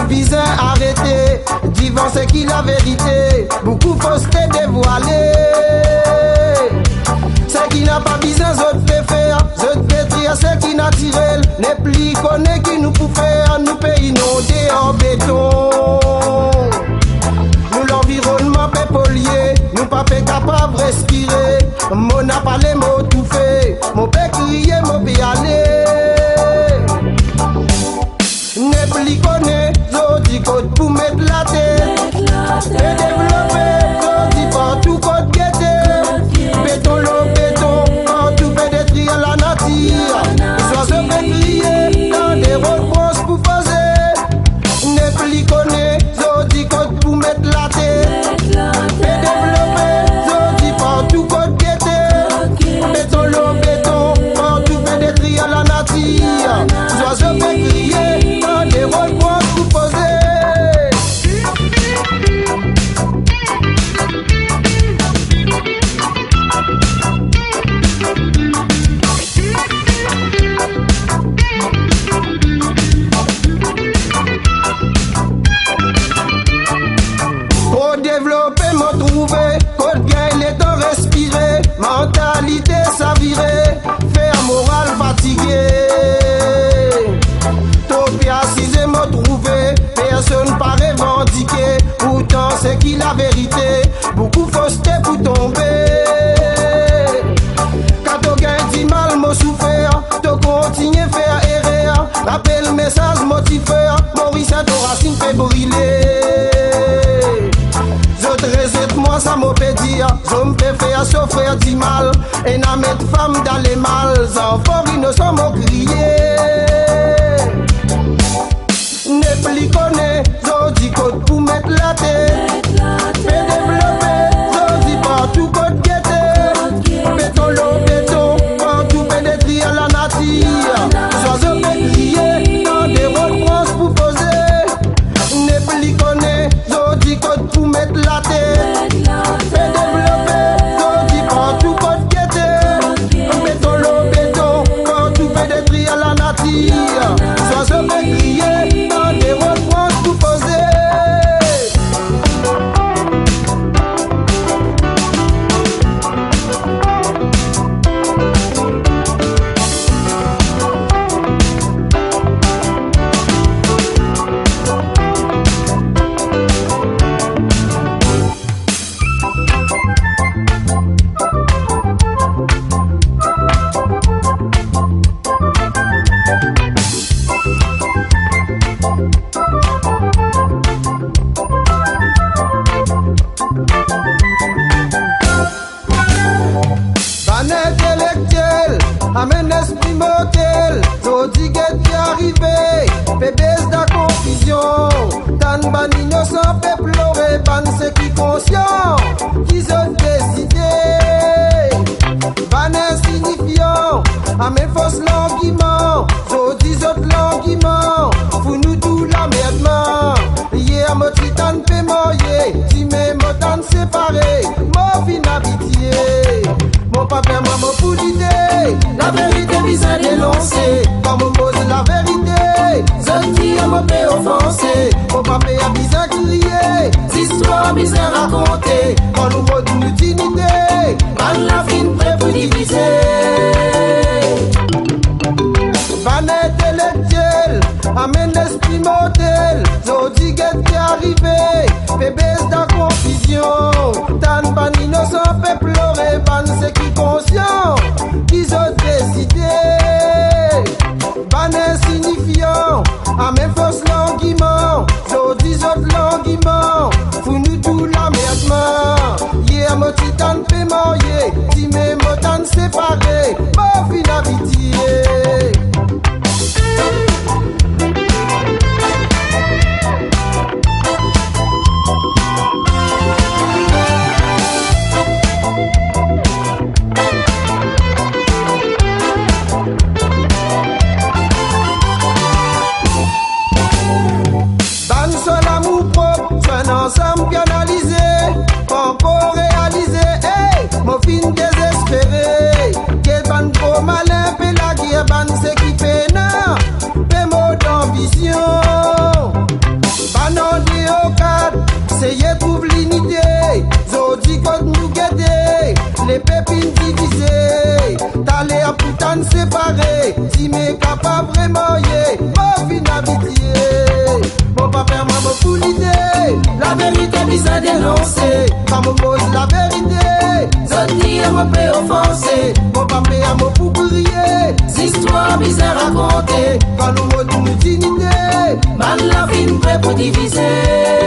besoin arrêter. Divorce c'est qui la vérité. Beaucoup fausseté dévoilée. C'est qui n'a pas besoin de faire. Je pétrir c'est qui naturel. N'est plus connaît qui nous peut faire. Nous pays inondés en béton. Nous l'environnement peut polluer. Nous pas capable de respirer. Mon n'a pas les mots tout fait. Mon peut crier, mon peut aller. N'est plus connaît. Je dis code pour mettre la tête. Et développer. Je dis partout code guetter. Béton l'eau béton. Quand tout peut détruire la nature. Les oiseaux peut crier. Dans des reproches pour poser. N'est plus connaît. Je dis code pour mettre la tête. Et développer. Je dis partout code guetter. Béton l'eau béton. Quand tout peut détruire la nature. Les oiseaux peut crier. Dans des reproches pour poser. Développer, me trouver, code gain, les temps respirer, mentalité s'avirer, faire morale fatigué. Topia assisé, me trouver, personne pas revendiquer, pourtant c'est qui la vérité, beaucoup fausseté pour tomber. Quand tu gagnes du mal, me souffert, tu continues faire erreur, rappel message motiveur, Maurice à ton racine fait brûler. Moi ça m'a fait dire, je me fais faire souffrir du mal. Et n'a mettre femme dans les mâles, enfants innocents m'ont crié. N'est plus connaît, je dis code pour mettre la tête. Fait développer, je dis partout code guetter. Béton l'eau béton, partout peut détruire la nature. Oiseaux peut crier, dans des reproches pour poser. N'est plus connaît, je dis code pour mettre la tête. Fait développer, je dis partout code guetter. Béton l'eau béton, quand tout peut détruire la nature. Oiseaux peut crier, dans des reproches pour poser. Amène l'esprit mortel, Zodi qui arrivé, bébés de la confusion. Tan ban innocent, peut pleurer, ban ceux qui conscient, qui ont décidé. Ban insignifiant, amène fausse languiment, Zodi zot languiment, fou nous tout la merdement. Hier, mon titan fait moyer, si mes mots séparés, mon fin habitié. Mon papa, maman, pour l'idée, la vérité vise à dénoncer. Quand on pose la vérité, je dis à mon père offensé. Mon papa a vise à crier, l'histoire vise à raconter. Quand nous mots d'une utilité, à la fin prêt pour diviser. Ban intellectuel, amène l'esprit mortel. Zodi qui arrivé, bébés de la confusion. Tan ban innocent peut pleurer, ban ceux qui conscient, qui ont décidé. Ban insignifiant, amène fausse languiment. Zodi zot languiment, fou nous tout la merdement. Hier mon titan fait moyer, si mes mots séparés, mon fin habitié. Ensemble canalisé, encore réalisé, hey, mon fin désespéré, quel ban trop malin, pélagué. mon pour l'idée. La vérité bizarre dénoncée. Quand mon pose la vérité, Zoni à mon père offensé. Mon papa à mon pour crier. Histoire bizarre racontée. Quand nous retournons dignité, mal la vie nous prêt pour diviser.